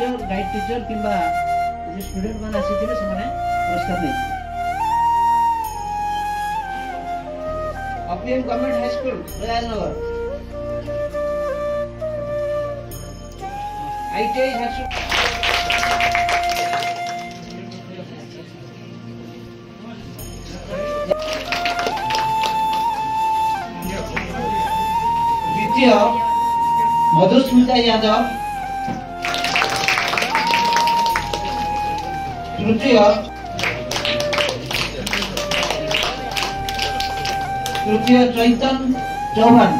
Teacher guide teacher किंबा student मान आसीथिले से माने पुरस्कार नै अपने government high school Rajnagar ITI Jharsuguda द्वितीय मधुस्मिता यादव तृतीय चैतन चौहान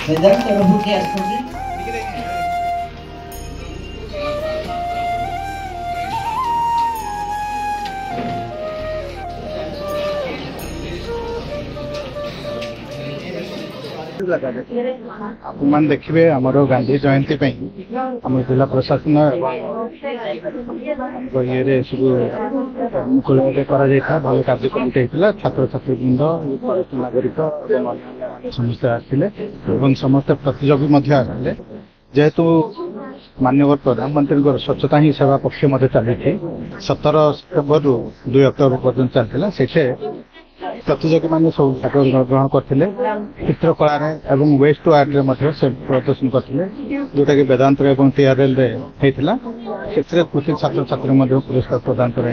वेदांत प्रभु के आसपास आपन देखिए आमर गांधी जयंती आम जिला प्रशासन ये सब मुकुल भल कार्यक्रम छात्र छात्री वृंद नागरिक समस्त आसते समस्त प्रतियोगी आसते जेहेतु माननीय प्रधानमंत्री स्वच्छता ही सेवा पक्ष चली 17 सेप्टेम्बर रु 2 अक्टोबर पर्यटन चलता से प्रतियोगी मैंने सब ग्रहण करते चित्रकला वेस्ट टू आर्ट से प्रदर्शन करते जोटा कि वेदांत एवं टीआरएल से कृषि छात्र छात्री पुरस्कार प्रदान कर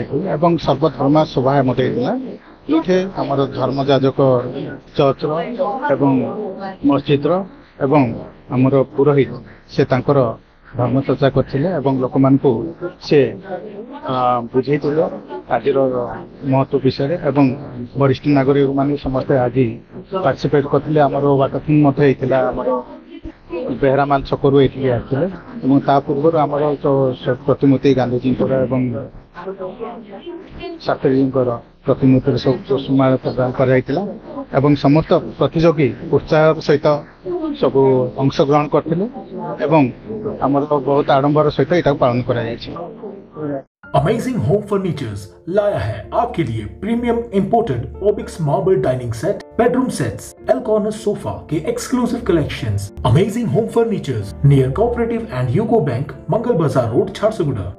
सर्वधर्म शोभा जो आम धर्म जाजक चर्च मस्जिद आमर पुरोहित से धर्म चर्चा करते लोक मान से बुझे आज महत्व विषय एवं वरिष्ठ नागरिक मान समस्त आज पार्टिसिपेट करते वाकाथन बेहरामाल छकरू ये आसते पूर्व आम प्रतिमूर्ति गांधीजी शास्त्री प्रतिमूर्ति सब पुष्पमाल प्रदान कर समस्त प्रतियोगी उत्साह सहित सब अंशग्रहण करते बहुत आडंबर सहित यहाँ पालन कर अमेजिंग होम फर्नीचर्स लाया है आपके लिए premium imported onyx marble dining set, bedroom sets, L corner sofa के exclusive collections. Amazing home furnitures near cooperative and UCO bank, Mangal Bazaar road, Jharsuguda.